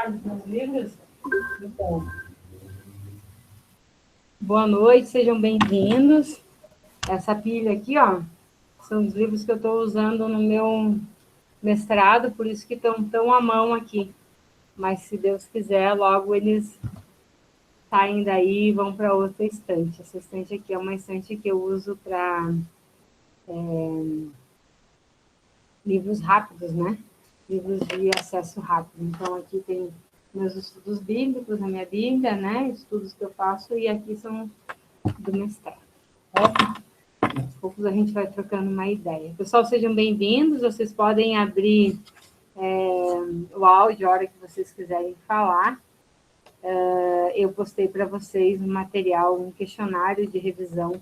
mostrar os meus livros? Então, boa noite, sejam bem-vindos. Essa pilha aqui, ó, são os livros que eu estou usando no meu mestrado, por isso que estão tão à mão aqui. Mas, se Deus quiser, logo eles saem daí e vão para outra estante. Essa estante aqui é uma estante que eu uso para livros rápidos, né? Livros de acesso rápido. Então, aqui tem meus estudos bíblicos, a minha Bíblia, né? Estudos que eu faço, e aqui são do mestrado. Aos poucos a gente vai trocando uma ideia. Pessoal, sejam bem-vindos. Vocês podem abrir o áudio a hora que vocês quiserem falar. Eu postei para vocês um material, um questionário de revisão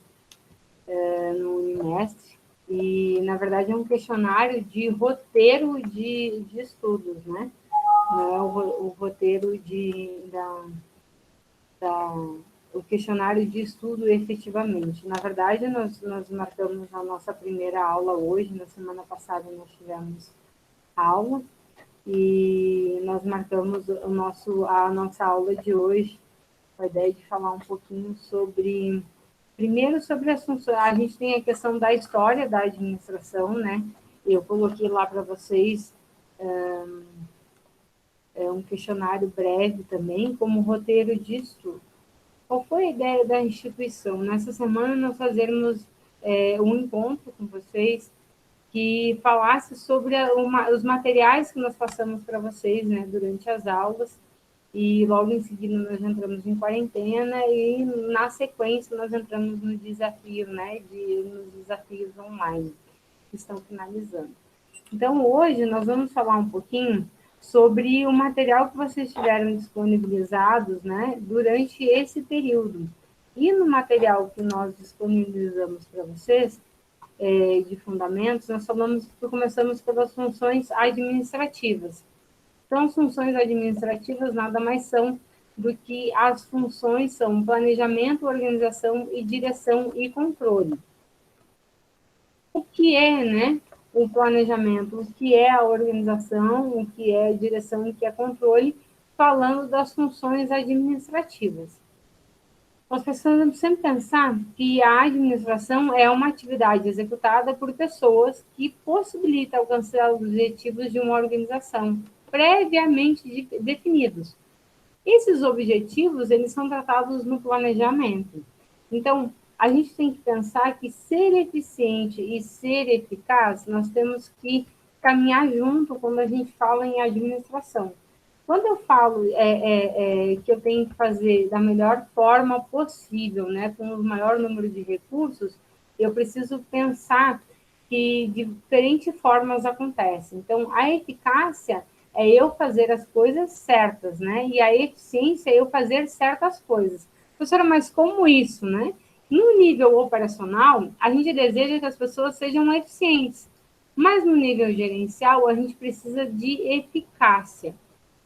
no Unimestre, e, na verdade, é um questionário de roteiro de estudos, né? Não é o roteiro o questionário de estudo efetivamente. Na verdade, nós marcamos a nossa primeira aula hoje, na semana passada nós tivemos aula, e nós marcamos a nossa aula de hoje com a ideia de falar um pouquinho primeiro sobre as funções. A gente tem a questão da história da administração, né? Eu coloquei lá para vocês um questionário breve também, como roteiro de estudo. Qual foi a ideia da instituição? Nessa semana nós fazermos um encontro com vocês que falasse sobre os materiais que nós passamos para vocês, né, durante as aulas, e logo em seguida nós entramos em quarentena, e na sequência nós entramos no desafio, né, nos desafios online, que estão finalizando. Então, hoje nós vamos falar um pouquinho sobre o material que vocês tiveram disponibilizados, né, durante esse período. E no material que nós disponibilizamos para vocês, de fundamentos, nós começamos pelas funções administrativas. Então, as funções administrativas nada mais são do que as funções são planejamento, organização e direção e controle. O que é, né, o planejamento, o que é a organização, o que é a direção, o que é controle, falando das funções administrativas. Nós precisamos sempre pensar que a administração é uma atividade executada por pessoas que possibilita alcançar os objetivos de uma organização previamente definidos. Esses objetivos, eles são tratados no planejamento. Então, a gente tem que pensar que ser eficiente e ser eficaz, nós temos que caminhar junto quando a gente fala em administração. Quando eu falo que eu tenho que fazer da melhor forma possível, né, com o maior número de recursos, eu preciso pensar que diferentes formas acontecem. Então, a eficácia é eu fazer as coisas certas, né? E a eficiência é eu fazer certas coisas. Professora, mas como isso, né? No nível operacional, a gente deseja que as pessoas sejam eficientes, mas no nível gerencial, a gente precisa de eficácia.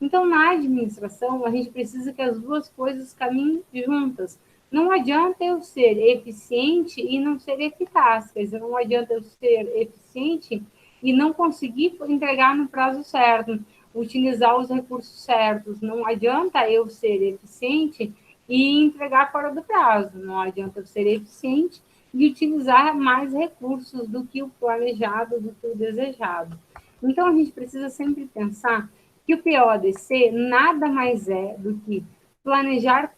Então, na administração, a gente precisa que as duas coisas caminhem juntas. Não adianta eu ser eficiente e não ser eficaz. Quer dizer, não adianta eu ser eficiente e não conseguir entregar no prazo certo, utilizar os recursos certos. Não adianta eu ser eficiente e entregar fora do prazo. Não adianta eu ser eficiente e utilizar mais recursos do que o planejado, do que o desejado. Então, a gente precisa sempre pensar que o PODC nada mais é do que planejar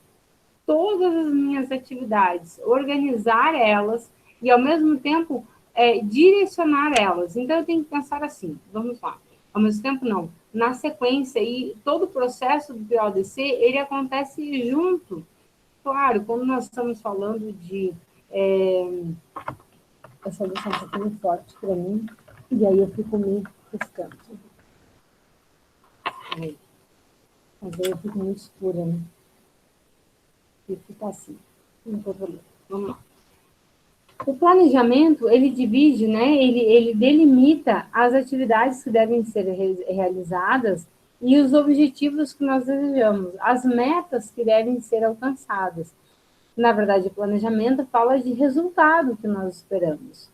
todas as minhas atividades, organizar elas e, ao mesmo tempo, direcionar elas. Então, eu tenho que pensar assim, vamos lá, ao mesmo tempo não, na sequência, e todo o processo do PODC, ele acontece junto. Claro, quando nós estamos falando de... essa luz está um pouquinho forte para mim, e aí eu fico me riscando. Aí. Mas aí eu fico muito escura, né? E fica assim, não tem problema. Vamos lá. O planejamento, ele divide, né? Ele delimita as atividades que devem ser realizadas e os objetivos que nós desejamos, as metas que devem ser alcançadas. Na verdade, o planejamento fala de resultado que nós esperamos.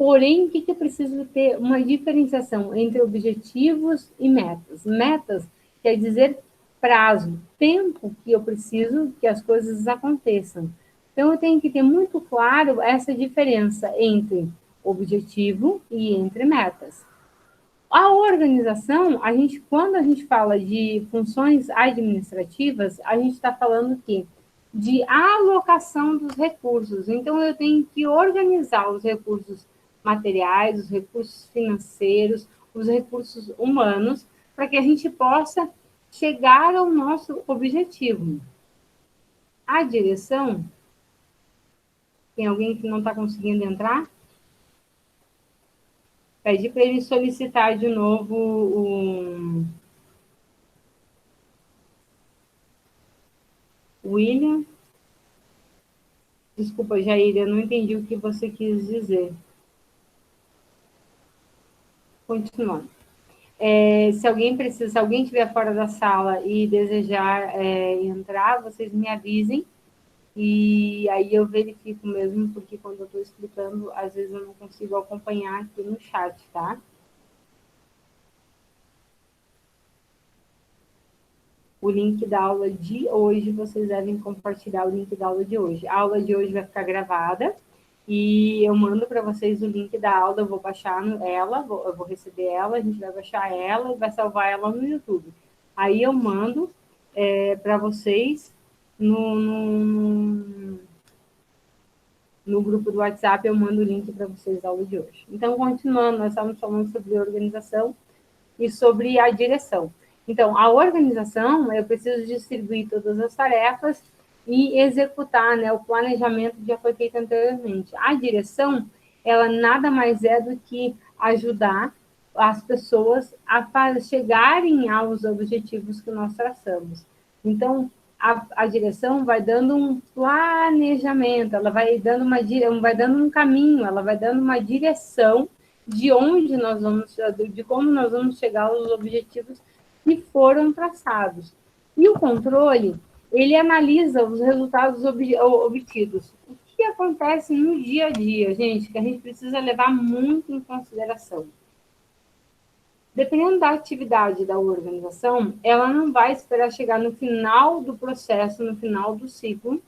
Porém, o que eu preciso ter? Uma diferenciação entre objetivos e metas. Metas quer dizer prazo, tempo que eu preciso que as coisas aconteçam. Então, eu tenho que ter muito claro essa diferença entre objetivo e entre metas. A organização, quando a gente fala de funções administrativas, a gente está falando que de alocação dos recursos. Então, eu tenho que organizar os recursos materiais, os recursos financeiros, os recursos humanos, para que a gente possa chegar ao nosso objetivo. A direção, tem alguém que não está conseguindo entrar? Pede para ele solicitar de novo o William. Desculpa, Jair, eu não entendi o que você quis dizer. Continuando. Se alguém estiver fora da sala e desejar entrar, vocês me avisem. E aí eu verifico mesmo, porque quando eu estou explicando, às vezes eu não consigo acompanhar aqui no chat, tá? O link da aula de hoje, vocês devem compartilhar o link da aula de hoje. A aula de hoje vai ficar gravada e eu mando para vocês o link da aula, eu vou baixar ela, eu vou receber ela, a gente vai baixar ela e vai salvar ela no YouTube. Aí eu mando para vocês no grupo do WhatsApp, eu mando o link para vocês da aula de hoje. Então, continuando, nós estamos falando sobre organização e sobre a direção. Então, a organização, eu preciso distribuir todas as tarefas e executar, né, o planejamento que já foi feito anteriormente. A direção, ela nada mais é do que ajudar as pessoas a chegarem aos objetivos que nós traçamos. Então, a direção vai dando um planejamento, ela vai dando um caminho, ela vai dando uma direção de onde nós vamos, de como nós vamos chegar aos objetivos que foram traçados. E o controle, ele analisa os resultados obtidos. O que acontece no dia a dia, gente, que a gente precisa levar muito em consideração. Dependendo da atividade da organização, ela não vai esperar chegar no final do processo, no final do ciclo,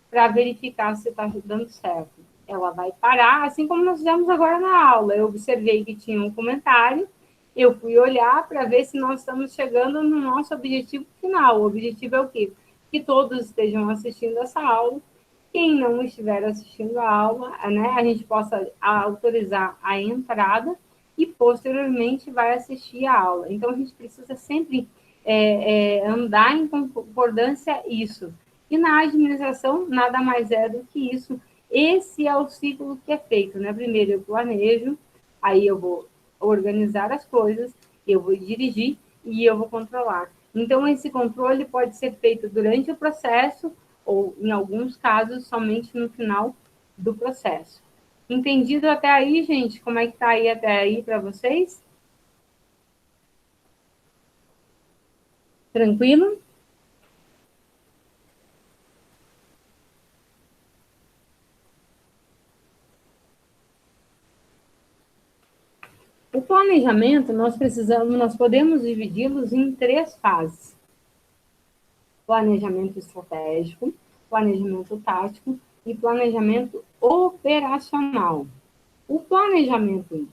para verificar se está dando certo. Ela vai parar, assim como nós fizemos agora na aula. Eu observei que tinha um comentário, eu fui olhar para ver se nós estamos chegando no nosso objetivo final. O objetivo é o quê? Que todos estejam assistindo essa aula. Quem não estiver assistindo a aula, né, a gente possa autorizar a entrada e, posteriormente, vai assistir a aula. Então, a gente precisa sempre andar em concordância isso. E na administração, nada mais é do que isso. Esse é o ciclo que é feito, né? Primeiro eu planejo, aí eu vou organizar as coisas, eu vou dirigir e eu vou controlar. Então, esse controle pode ser feito durante o processo ou, em alguns casos, somente no final do processo. Entendido até aí, gente? Como é que está aí até aí para vocês? Tranquilo? O planejamento, nós podemos dividi-los em 3 fases. Planejamento estratégico, planejamento tático e planejamento operacional. O planejamento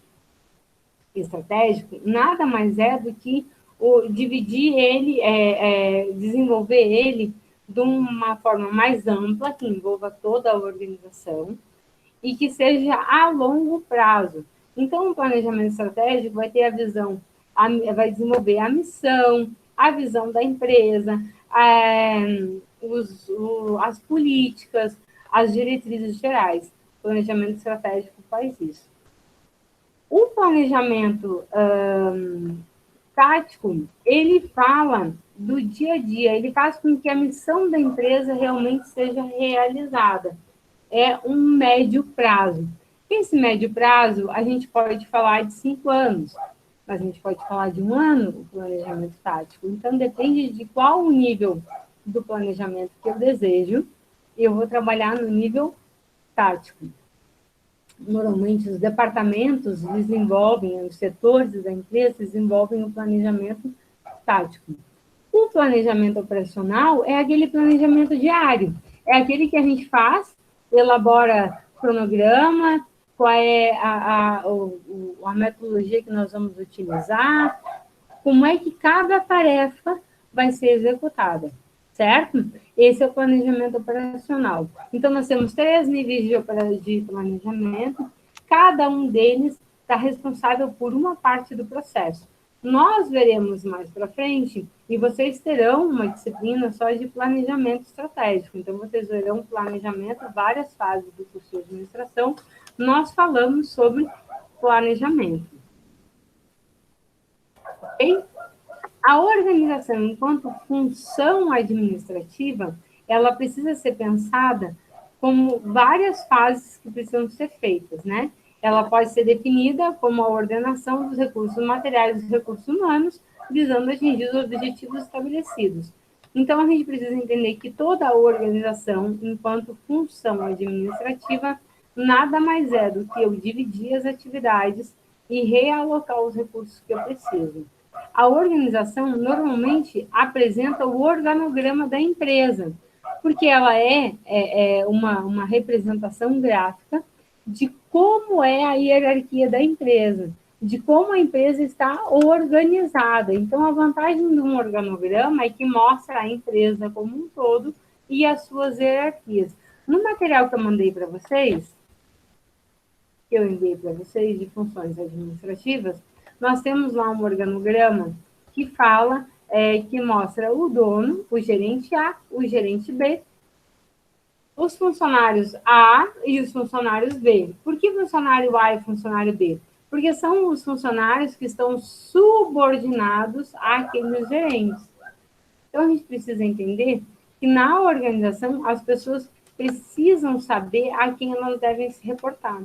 estratégico nada mais é do que dividir ele, desenvolver ele de uma forma mais ampla, que envolva toda a organização e que seja a longo prazo. Então, o planejamento estratégico vai ter a visão, vai desenvolver a missão, a visão da empresa, as políticas, as diretrizes gerais. O planejamento estratégico faz isso. O planejamento tático, ele fala do dia a dia, ele faz com que a missão da empresa realmente seja realizada. É um médio prazo. Esse médio prazo, a gente pode falar de 5 anos, mas a gente pode falar de 1 ano, o planejamento tático. Então, depende de qual o nível do planejamento que eu desejo, eu vou trabalhar no nível tático. normalmente os departamentos desenvolvem, os setores da empresa desenvolvem o planejamento tático. O planejamento operacional é aquele planejamento diário, é aquele que a gente faz, elabora cronograma, qual é a metodologia que nós vamos utilizar, como é que cada tarefa vai ser executada, certo? Esse é o planejamento operacional. Então, nós temos 3 níveis de planejamento, cada um deles está responsável por uma parte do processo. Nós veremos mais para frente, e vocês terão uma disciplina só de planejamento estratégico. Então, vocês verão planejamento, várias fases do curso de administração. Nós falamos sobre planejamento. Ok? A organização, enquanto função administrativa, ela precisa ser pensada como várias fases que precisam ser feitas, né? Ela pode ser definida como a ordenação dos recursos materiais e dos recursos humanos, visando atingir os objetivos estabelecidos. Então, a gente precisa entender que toda a organização, enquanto função administrativa, nada mais é do que eu dividir as atividades e realocar os recursos que eu preciso. A organização normalmente apresenta o organograma da empresa, porque ela é uma representação gráfica de como é a hierarquia da empresa, de como a empresa está organizada. Então, a vantagem de um organograma é que mostra a empresa como um todo e as suas hierarquias. No material que eu mandei para vocês, que eu enviei para vocês, de funções administrativas, nós temos lá um organograma que fala, que mostra o dono, o gerente A, o gerente B, os funcionários A e os funcionários B. Por que funcionário A e funcionário B? Porque são os funcionários que estão subordinados àqueles gerentes. Então, a gente precisa entender que na organização as pessoas precisam saber a quem elas devem se reportar.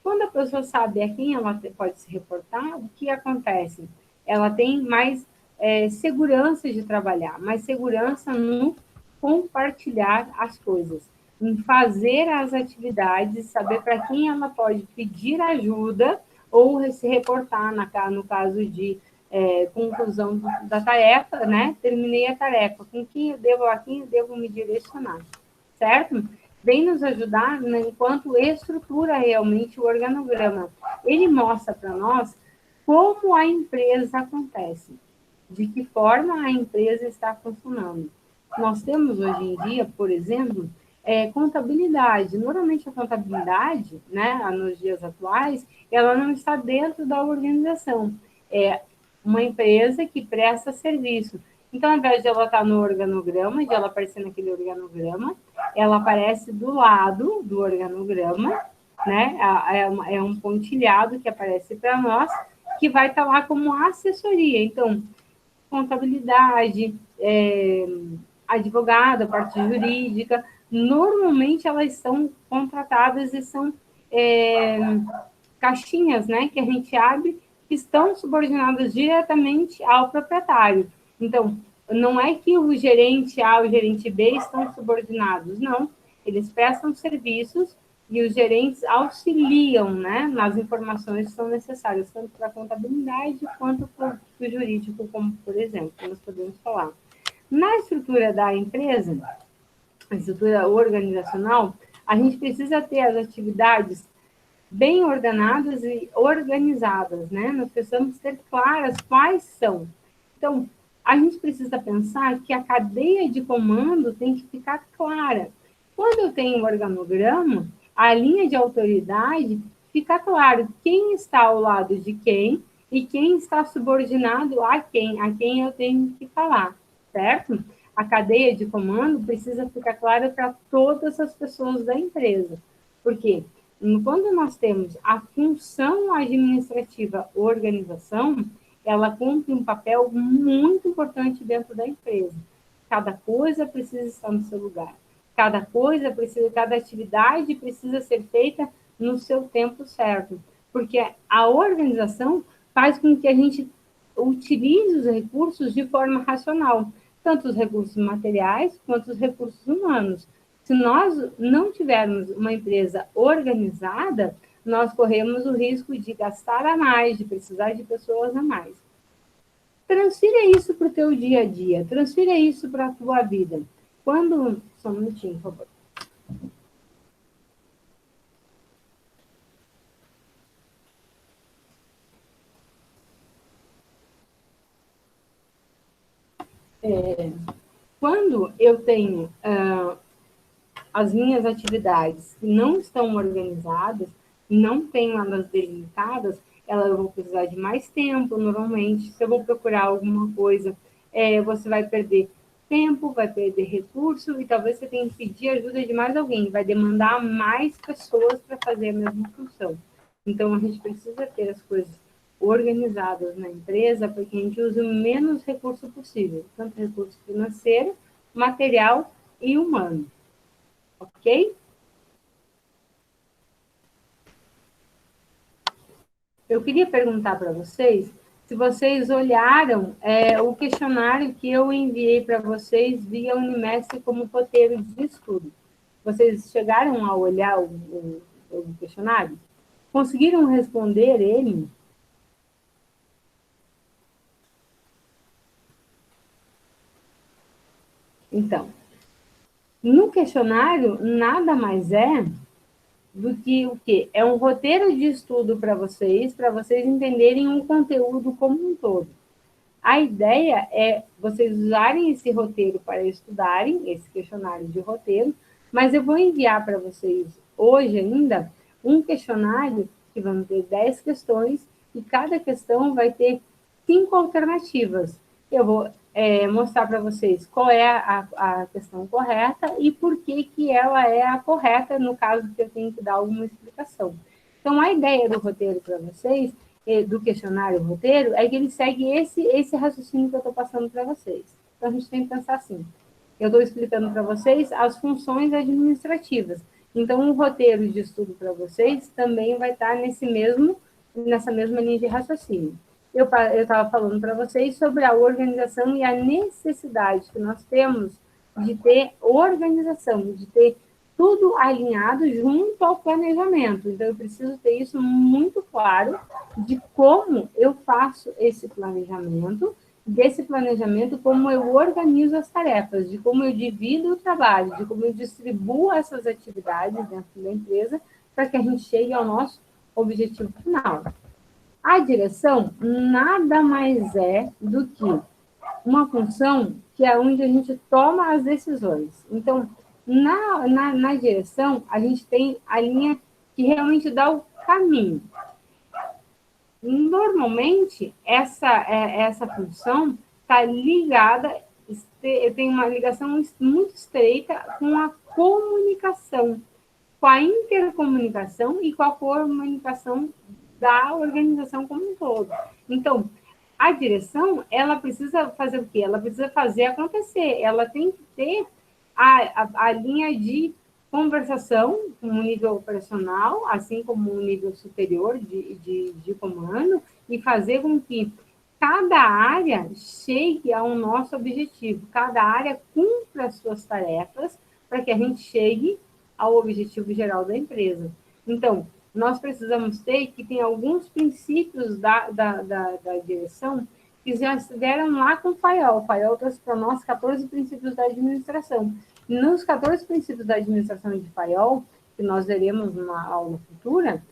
Quando a pessoa sabe a quem ela pode se reportar, o que acontece? Ela tem mais segurança de trabalhar, mais segurança no compartilhar as coisas, em fazer as atividades, saber para quem ela pode pedir ajuda ou se reportar, no caso de conclusão da tarefa, né? Terminei a tarefa, a quem eu devo me direcionar, certo? Vem nos ajudar, né, enquanto estrutura realmente o organograma. Ele mostra para nós como a empresa acontece, de que forma a empresa está funcionando. Nós temos hoje em dia, por exemplo, contabilidade. Normalmente a contabilidade, né, nos dias atuais, ela não está dentro da organização. É uma empresa que presta serviço. Então, ao invés de ela estar no organograma, de ela aparecer naquele organograma, ela aparece do lado do organograma, né? É um pontilhado que aparece para nós, que vai estar lá como assessoria. Então, contabilidade, advogado, a parte jurídica, normalmente elas são contratadas e são caixinhas, né, que a gente abre, que estão subordinadas diretamente ao proprietário. Então, não é que o gerente A e o gerente B estão subordinados, não. Eles prestam serviços e os gerentes auxiliam, né, nas informações que são necessárias, tanto para a contabilidade quanto para o jurídico, como, por exemplo, nós podemos falar. Na estrutura da empresa, a estrutura organizacional, a gente precisa ter as atividades bem ordenadas e organizadas, né? Nós precisamos ter claras quais são. Então, a gente precisa pensar que a cadeia de comando tem que ficar clara. Quando eu tenho um organograma, a linha de autoridade fica claro quem está ao lado de quem e quem está subordinado a quem eu tenho que falar, certo? A cadeia de comando precisa ficar clara para todas as pessoas da empresa. Por quê? Quando nós temos a função administrativa organização, ela cumpre um papel muito importante dentro da empresa. Cada coisa precisa estar no seu lugar. Cada atividade precisa ser feita no seu tempo certo. Porque a organização faz com que a gente utilize os recursos de forma racional, tanto os recursos materiais quanto os recursos humanos. Se nós não tivermos uma empresa organizada, nós corremos o risco de gastar a mais, de precisar de pessoas a mais. Transfira isso para o teu dia a dia, transfira isso para a tua vida. Quando... Só um minutinho, por favor. Quando eu tenho as minhas atividades que não estão organizadas, não tenho elas delimitadas, eu vou precisar de mais tempo, normalmente. Se eu vou procurar alguma coisa, você vai perder tempo, vai perder recurso, e talvez você tenha que pedir ajuda de mais alguém, vai demandar mais pessoas para fazer a mesma função. Então, a gente precisa ter as coisas organizadas na empresa para que a gente use o menos recurso possível, tanto recurso financeiro, material e humano. Ok? Eu queria perguntar para vocês se vocês olharam o questionário que eu enviei para vocês via Unimestre como roteiro de estudo. Vocês chegaram a olhar o questionário? Conseguiram responder ele? Então, no questionário, nada mais é do que o quê? É um roteiro de estudo para vocês entenderem o conteúdo como um todo. A ideia é vocês usarem esse roteiro para estudarem, esse questionário de roteiro, mas eu vou enviar para vocês hoje ainda um questionário que vão ter 10 questões e cada questão vai ter 5 alternativas. Eu vou mostrar para vocês qual é a questão correta e por que ela é a correta, no caso que eu tenho que dar alguma explicação. Então, a ideia do roteiro para vocês, do questionário roteiro, é que ele segue esse raciocínio que eu estou passando para vocês. Então, a gente tem que pensar assim. Eu estou explicando para vocês as funções administrativas. Então, o roteiro de estudo para vocês também vai estar nessa mesma linha de raciocínio. Eu estava falando para vocês sobre a organização e a necessidade que nós temos de ter organização, de ter tudo alinhado junto ao planejamento. Então, eu preciso ter isso muito claro de como eu faço esse planejamento, desse planejamento, como eu organizo as tarefas, de como eu divido o trabalho, de como eu distribuo essas atividades dentro da empresa para que a gente chegue ao nosso objetivo final. A direção nada mais é do que uma função que é onde a gente toma as decisões. Então, na direção, a gente tem a linha que realmente dá o caminho. Normalmente, essa função está ligada, tem uma ligação muito estreita com a comunicação, com a intercomunicação e com a comunicação da organização como um todo. Então, a direção, ela precisa fazer o quê? Ela precisa fazer acontecer, ela tem que ter a linha de conversação com o nível operacional, assim como o nível superior de comando, e fazer com que cada área chegue ao nosso objetivo, cada área cumpra as suas tarefas para que a gente chegue ao objetivo geral da empresa. Então, nós precisamos ter que tem alguns princípios da direção que já estiveram lá com o Fayol. O Fayol trouxe para nós 14 princípios da administração. Nos 14 princípios da administração de Fayol, que nós veremos numa aula futura,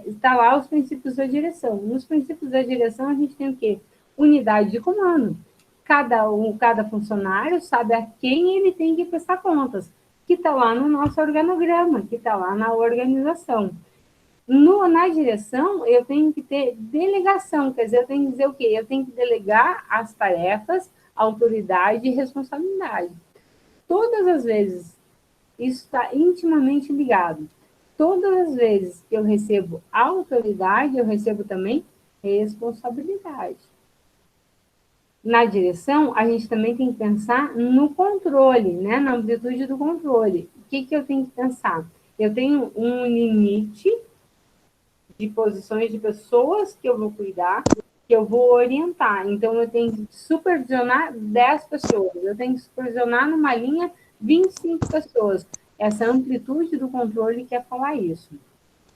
está lá os princípios da direção. Nos princípios da direção, a gente tem o quê? Unidade de comando. Cada funcionário sabe a quem ele tem que prestar contas, que está lá no nosso organograma, que está lá na organização. Na direção, eu tenho que ter delegação, quer dizer, eu tenho que dizer o quê? Eu tenho que delegar as tarefas, autoridade e responsabilidade. Todas as vezes, isso está intimamente ligado. Todas as vezes que eu recebo autoridade, eu recebo também responsabilidade. Na direção, a gente também tem que pensar no controle, né? Na amplitude do controle. O que eu tenho que pensar? Eu tenho um limite de posições de pessoas que eu vou cuidar, que eu vou orientar. Então, eu tenho que supervisionar 10 pessoas, eu tenho que supervisionar numa linha 25 pessoas. Essa amplitude do controle quer falar isso.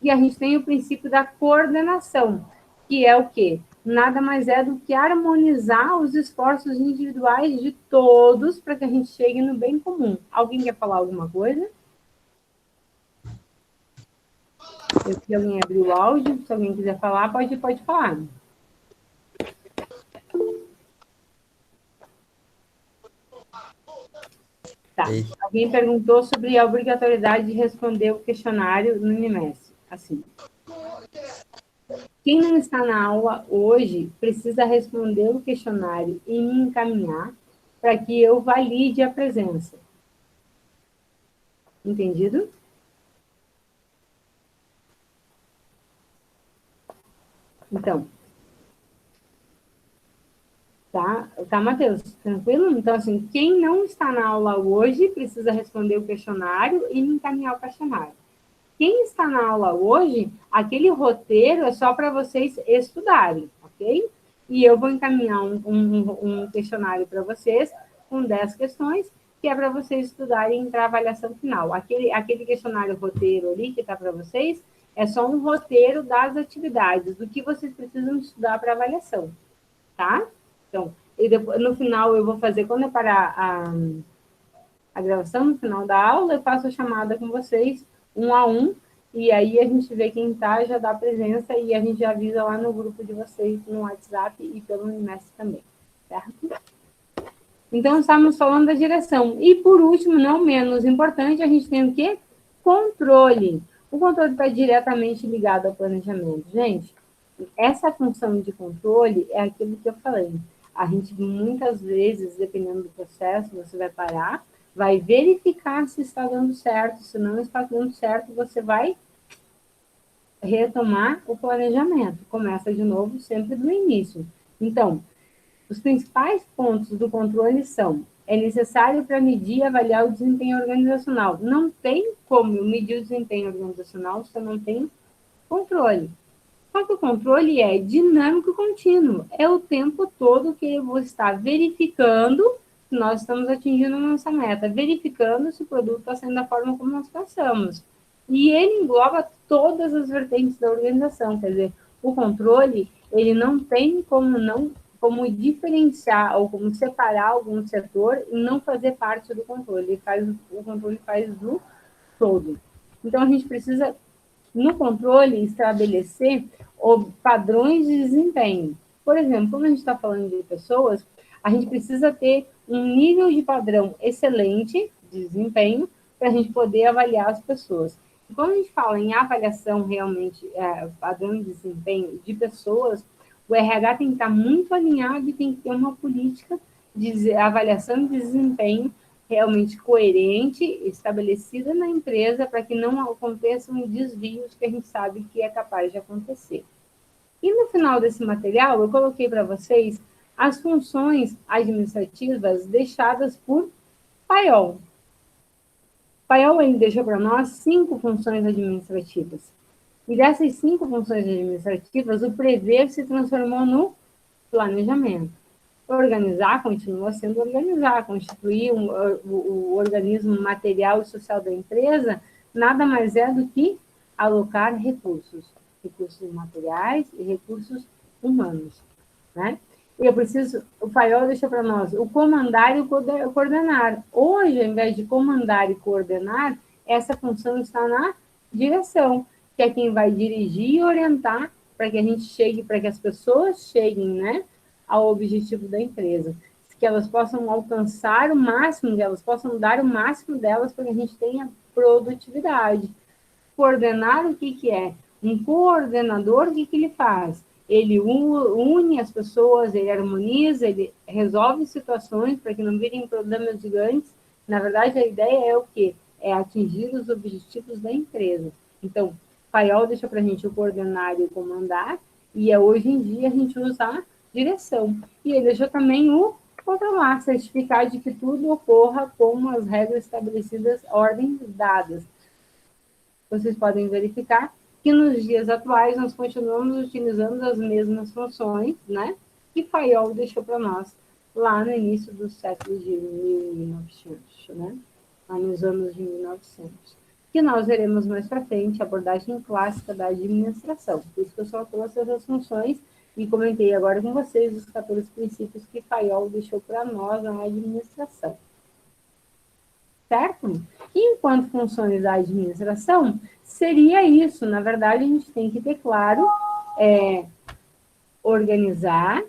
E a gente tem o princípio da coordenação, que é o quê? Nada mais é do que harmonizar os esforços individuais de todos para que a gente chegue no bem comum. Alguém quer falar alguma coisa? Se alguém abrir o áudio, se alguém quiser falar, pode falar. Tá. Alguém perguntou sobre a obrigatoriedade de responder o questionário no Unimes. Assim, quem não está na aula hoje precisa responder o questionário e me encaminhar para que eu valide a presença. Entendido? Então, tá, Matheus? Tranquilo? Então, assim, quem não está na aula hoje precisa responder o questionário e me encaminhar o questionário. Quem está na aula hoje, aquele roteiro é só para vocês estudarem, ok? E eu vou encaminhar um questionário para vocês com 10 questões, que é para vocês estudarem para a avaliação final. Aquele questionário roteiro ali que está para vocês é só um roteiro das atividades, do que vocês precisam estudar para avaliação, tá? Então, depois, no final eu vou fazer, quando eu parar a gravação, no final da aula, eu faço a chamada com vocês, um a um, e aí a gente vê quem está, já dá presença e a gente já avisa lá no grupo de vocês, no WhatsApp e pelo Unimestre também, certo? Então, estamos falando da direção. E, por último, não menos importante, a gente tem o quê? Controle. O controle está diretamente ligado ao planejamento. Gente, essa função de controle é aquilo que eu falei. A gente, muitas vezes, dependendo do processo, você vai parar, vai verificar se está dando certo. Se não está dando certo, você vai retomar o planejamento. Começa de novo, sempre do início. Então, os principais pontos do controle são: é necessário para medir e avaliar o desempenho organizacional. Não tem como medir o desempenho organizacional se eu não tenho controle. Só que o controle é dinâmico e contínuo. É o tempo todo que eu vou estar verificando se nós estamos atingindo a nossa meta, verificando se o produto está sendo da forma como nós pensamos. E ele engloba todas as vertentes da organização, quer dizer, o controle, ele não tem como diferenciar ou como separar algum setor e não fazer parte do controle. O controle faz do todo. Então, a gente precisa, no controle, estabelecer padrões de desempenho. Por exemplo, quando a gente está falando de pessoas, a gente precisa ter um nível de padrão excelente de desempenho para a gente poder avaliar as pessoas. E quando a gente fala em avaliação realmente, padrão de desempenho de pessoas, o RH tem que estar muito alinhado e tem que ter uma política de avaliação de desempenho realmente coerente, estabelecida na empresa, para que não aconteçam desvios que a gente sabe que é capaz de acontecer. E no final desse material, eu coloquei para vocês as funções administrativas deixadas por Paiol. Paiol ele deixou para nós 5 funções administrativas. E dessas 5 funções administrativas, o prever se transformou no planejamento. Organizar continua sendo organizar, constituir o organismo material e social da empresa, nada mais é do que alocar recursos, recursos materiais e recursos humanos, né? E eu preciso, o Paiol deixa para nós o comandar e o coordenar. Hoje, ao invés de comandar e coordenar, essa função está na direção, que é quem vai dirigir e orientar para que a gente chegue, para que as pessoas cheguem, né, ao objetivo da empresa, que elas possam alcançar o máximo, que elas possam dar o máximo delas para que a gente tenha produtividade. Coordenar, o que é? Um coordenador, o que ele faz? Ele une as pessoas, ele harmoniza, ele resolve situações para que não virem problemas gigantes. Na verdade, a ideia é o quê? É atingir os objetivos da empresa. Então, Paiol deixa para a gente o coordenar e o comandar, e hoje em dia a gente usa a direção. E ele deixou também o controlar, certificar de que tudo ocorra como as regras estabelecidas, ordens dadas. Vocês podem verificar que nos dias atuais nós continuamos utilizando as mesmas funções, né, que Fayol deixou para nós lá no início do século de 1900, né, lá nos anos de 1900. que nós veremos mais para frente, a abordagem clássica da administração. Por isso que eu só trouxe essas funções e comentei agora com vocês os 14 princípios que Fayol deixou para nós na administração. Certo? E enquanto funções da administração, seria isso. Na verdade, a gente tem que ter claro, organizar,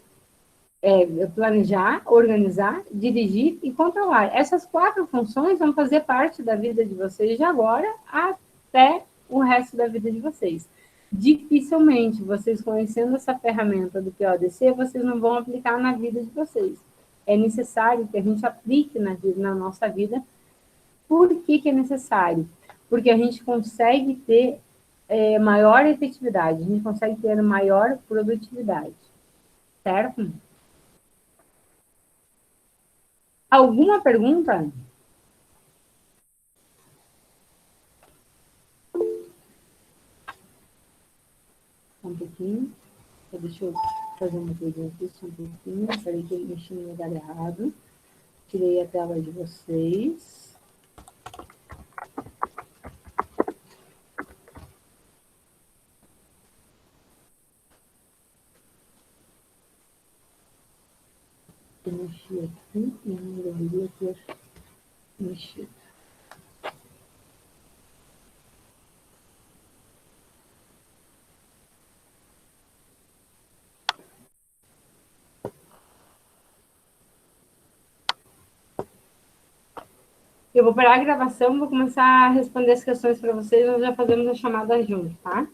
planejar, organizar, dirigir e controlar. Essas 4 funções vão fazer parte da vida de vocês de agora até o resto da vida de vocês. Dificilmente, vocês conhecendo essa ferramenta do PODC, vocês não vão aplicar na vida de vocês. É necessário que a gente aplique na nossa vida. Por que é necessário? Porque a gente consegue ter maior efetividade, a gente consegue ter maior produtividade. Certo? Alguma pergunta? Um pouquinho. Deixa eu fazer uma coisa aqui, só um pouquinho. Peraí que eu mexi no lugar errado. Tirei a tela de vocês. Eu mexi aqui e não deveria ter mexido. Eu vou parar a gravação, vou começar a responder as questões para vocês, nós já fazemos a chamada junto, tá?